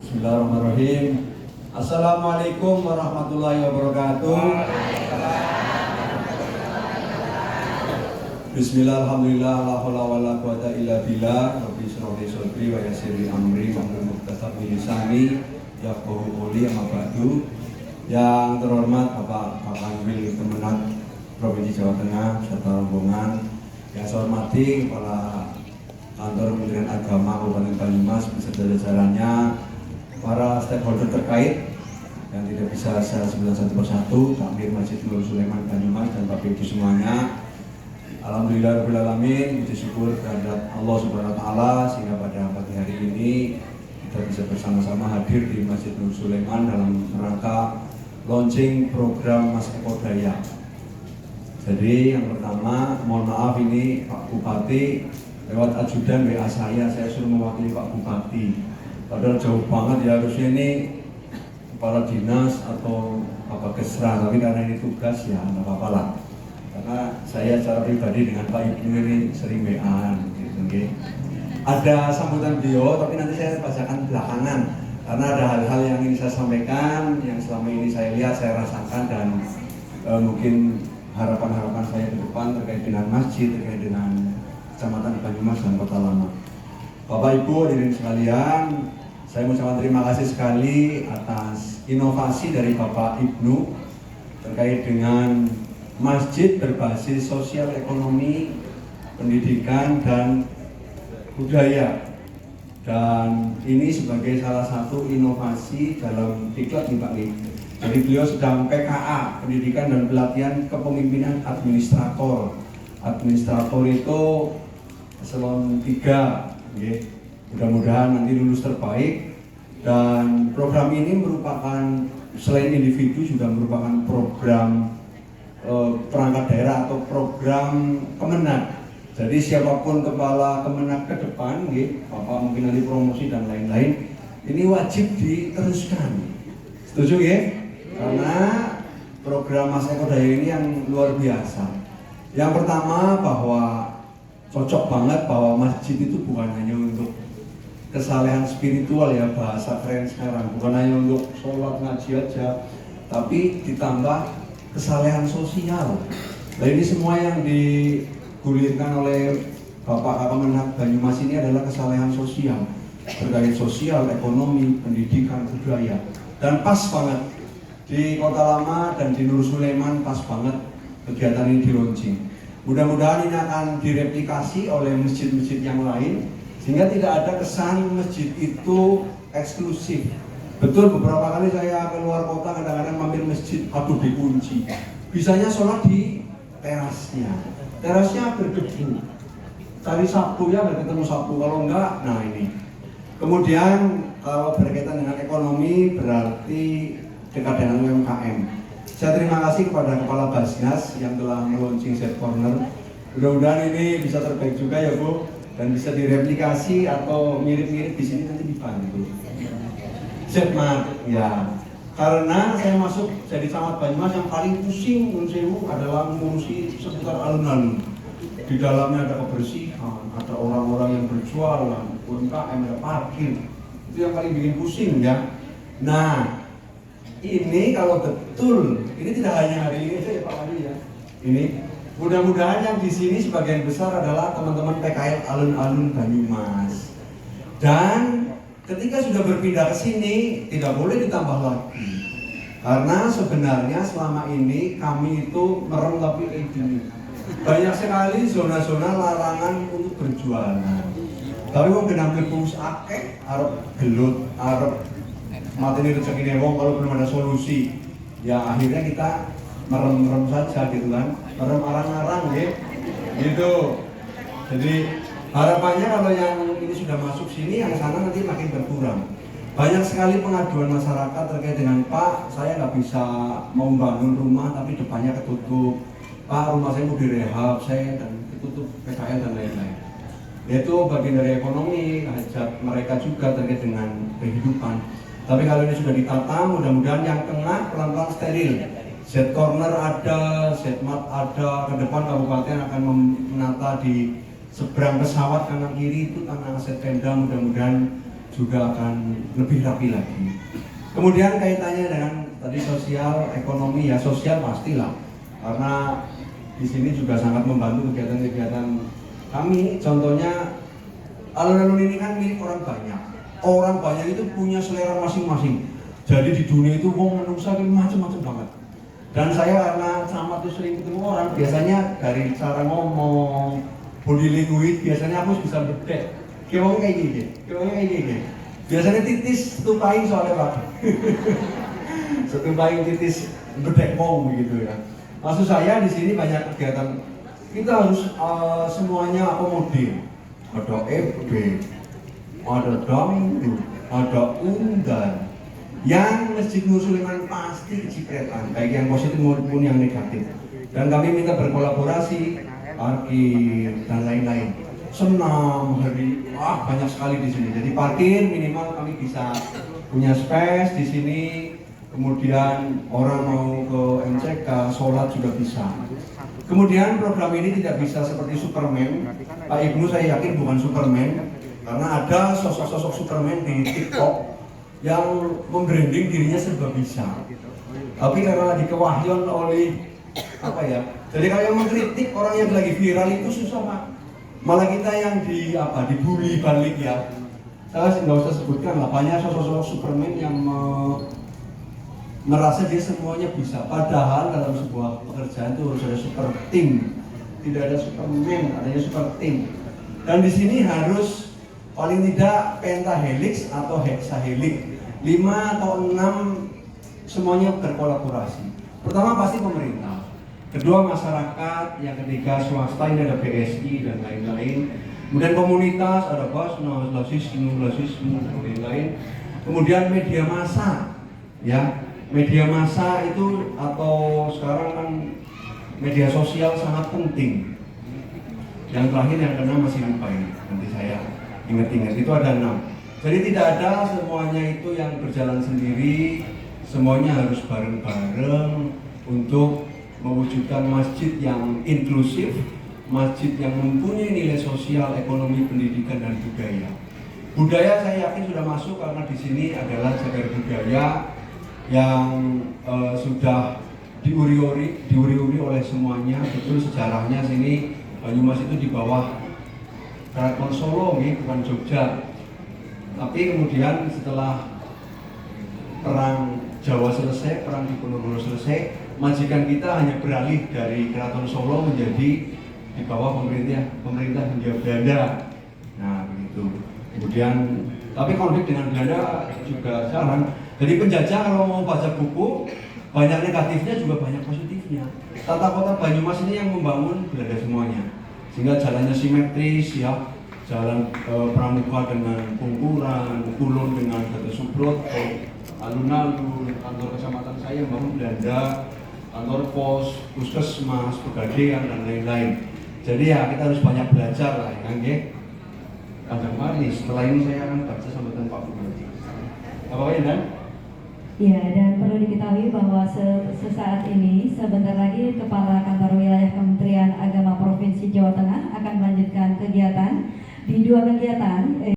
Bismillahirrahmanirrahim. Assalamualaikum warahmatullahi wabarakatuh. Bismillah, alhamdulillah, la haula wala quwata illa billah. Rabbi shrah li sadri wa yassir li amri wahlul 'uqdatam min lisani yafqahu qawli. Amma ba'du. Yang terhormat Bapak Kanwil Kemenag Provinsi Jawa Tengah serta rombongan, yang saya hormati Kepala Kantor Kementerian Agama Kabupaten Banyumas beserta jajarannya, para stakeholder terkait yang tidak bisa saya sebutkan satu persatu, Takmir Masjid Nurul Sulaiman Banyumas dan Bapak Ibu semuanya. Alhamdulillah rabbil alamin, puji syukur kehadirat Allah Subhanahu wa taala sehingga pada pagi hari ini kita bisa bersama-sama hadir di Masjid Nurul Sulaiman dalam rangka launching program Mas Eko Daya. Jadi yang pertama, mohon maaf ini Pak Bupati lewat ajudan WA saya suruh mewakili Pak Bupati. Padahal jauh banget ya, harusnya ini kepala dinas atau Bapak Kesra, tapi karena ini tugas ya nggak apa-apa lah. Karena saya secara pribadi dengan Pak Ibnu ini sering WA-an gitu, okay. Ada sambutan beliau, tapi nanti saya bacakan belakangan karena ada hal-hal yang ingin saya sampaikan, yang selama ini saya lihat, saya rasakan, dan mungkin harapan-harapan saya ke depan terkait dengan masjid, terkait dengan Kecamatan Banyumas dan Kota Lama. Bapak Ibu hadirin sekalian, saya mengucapkan terima kasih sekali atas inovasi dari Bapak Ibnu terkait dengan masjid berbasis sosial ekonomi, pendidikan, dan budaya. Dan ini sebagai salah satu inovasi dalam diklat nih Pak nih. Jadi beliau sedang PKA, Pendidikan dan Pelatihan Kepemimpinan Administrator. Administrator itu eselon 3, okay. Mudah-mudahan nanti lulus terbaik. Dan program ini merupakan selain individu juga merupakan program perangkat daerah atau program Kemenag. Jadi siapapun kepala Kemenag ke depan, Bapak mungkin nanti promosi dan lain-lain, ini wajib diteruskan. Setuju ya? Karena program Mas Eko Daya ini yang luar biasa. Yang pertama bahwa cocok banget bahwa masjid itu bukan hanya untuk kesalehan spiritual ya, bahasa keren sekarang, bukan hanya untuk sholat ngaji aja, tapi ditambah kesalehan sosial. Nah ini semua yang digulirkan oleh Bapak Kapolres Banyumas ini adalah kesalehan sosial, terkait sosial, ekonomi, pendidikan, budaya, dan pas banget di Kota Lama dan di Nurul Sulaiman, pas banget kegiatan ini di launching. Mudah-mudahan ini akan direplikasi oleh masjid-masjid yang lain sehingga tidak ada kesan masjid itu eksklusif. Betul, beberapa kali saya keluar kota kadang-kadang mampir masjid, aduh dikunci. Bisanya sholat di terasnya. Terasnya berdebu. Cari Sabtu ya nggak ketemu Sabtu, kalau enggak, nah ini. Kemudian kalau berkaitan dengan ekonomi berarti dekat dengan UMKM. Saya terima kasih kepada Kepala Basnas yang telah meluncing set corner. Mudah-mudahan ini bisa terbaik juga ya Bu, dan bisa direplikasi atau mirip-mirip di sini nanti dibantu. Setmat ya. Karena saya masuk jadi camat Banyumas yang paling pusing menurut adalah mengurusi seputar alun-alun. Di dalamnya ada kebersihan, ada orang-orang yang berjualan, UMKM, ada parkir. Itu yang paling bikin pusing ya. Nah, ini kalau betul, ini tidak hanya hari ini saja Pak Adi ya. Ini mudah-mudahan yang di sini sebagian besar adalah teman-teman PKL alun-alun Banyumas. Dan ketika sudah berpindah ke sini, tidak boleh ditambah lagi. Karena sebenarnya selama ini kami itu merem tapi kayak gini. Banyak sekali zona-zona larangan untuk berjualan. Tapi mau genambil bungkus akeh, arep gelut, arep mati ini rezeki wong kalau belum ada solusi. Ya akhirnya kita merem-merem saja gitu kan. Merem arang-arang gitu. Jadi harapannya kalau yang ini sudah masuk sini, yang sana nanti makin berkurang. Banyak sekali pengaduan masyarakat terkait dengan Pak, saya nggak bisa membangun rumah tapi depannya ketutup. Pak, rumah saya mau direhab, saya dan ketutup PKL dan lain-lain. Itu bagian dari ekonomi, hajat mereka juga terkait dengan kehidupan. Tapi kalau ini sudah ditata, mudah-mudahan yang tengah pelan-pelan steril. Z corner ada, Zmat ada, ke depan kabupaten akan menata di seberang pesawat kanan kiri itu tanah aset Pemda, mudah-mudahan juga akan lebih rapi lagi. Kemudian kaitannya dengan tadi sosial, ekonomi, ya sosial pastilah, karena di sini juga sangat membantu kegiatan-kegiatan kami. Contohnya alun-alun ini kan milik orang banyak. Orang banyak itu punya selera masing-masing. Jadi di dunia itu wong manusia macam-macam banget. Dan saya karena camat itu sering ketemu orang, biasanya dari cara ngomong, body language, biasanya aku bisa bedek. Kayak kayak gini. Biasanya titis tumpahin soalnya Pak. Setumpahin titis bedek wong begitu ya. Maksud saya di sini banyak kegiatan. Kita harus semuanya akomodir. Ada FB, ada dangdut, ada undang. Yang Masjid Nur Sulaiman pasti kecipratan, baik yang positif maupun yang negatif. Dan kami minta berkolaborasi, parkir dan lain-lain. Senam hari, banyak sekali di sini. Jadi parkir minimal kami bisa punya space di sini. Kemudian orang mau ke MCK, sholat juga bisa. Kemudian program ini tidak bisa seperti Superman. Pak Ibnu saya yakin bukan Superman, karena ada sosok-sosok Superman di TikTok yang membranding dirinya serba bisa. Tapi karena lagi kewahyuan oleh jadi kalau yang mengkritik orang yang lagi viral itu susah Pak. Malah kita yang dibully balik ya. Saya nggak usah sebutkan lah, banyak sosok-sosok Superman yang merasa dia semuanya bisa. Padahal dalam sebuah pekerjaan itu harus ada super team. Tidak ada Superman, adanya super team. Dan di sini harus paling tidak pentahelix atau hexahelix, 5 atau 6 semuanya berkolaborasi. Pertama pasti pemerintah, kedua masyarakat, yang ketiga swasta, ini ada BSI dan lain-lain. Kemudian komunitas, ada Basnas, Lasismu dan lain-lain. Kemudian media massa, ya media massa itu atau sekarang kan media sosial sangat penting. Yang terakhir yang kena masih lupa ini, nanti saya ingat-ingat, itu ada 6. Jadi tidak ada semuanya itu yang berjalan sendiri, semuanya harus bareng-bareng untuk mewujudkan masjid yang inklusif, masjid yang mempunyai nilai sosial, ekonomi, pendidikan, dan budaya. Budaya saya yakin sudah masuk karena di sini adalah cagar budaya yang sudah diuri-uri oleh semuanya. Betul sejarahnya sini Banyumas itu di bawah Keraton Solo, bukan Jogja. Tapi kemudian setelah perang Jawa selesai, perang Diponegoro selesai, majikan kita hanya beralih dari Keraton Solo menjadi di bawah pemerintah Hindia Belanda. Nah begitu. Kemudian tapi konflik dengan Belanda juga jarang. Jadi penjajah kalau mau baca buku, banyak negatifnya juga banyak positifnya. Tata kota Banyumas ini yang membangun Belanda semuanya, sehingga jalannya simetris ya. Jalan Pramuka dengan Pungkuran, Kulon dengan Gatot Subroto, alun-alun, kantor kecamatan saya membangun Belanda, kantor pos, puskesmas, pegadaian dan lain-lain. Jadi ya kita harus banyak belajar lah ya, Kadang mari setelah ini saya akan baca sambutan Pak Bupati. Apa ya Dan? Ya, dan perlu diketahui bahwa sesaat ini sebentar lagi Kepala Kantor Wilayah Kementerian Agama Provinsi Jawa Tengah akan melanjutkan kegiatan di 2 kegiatan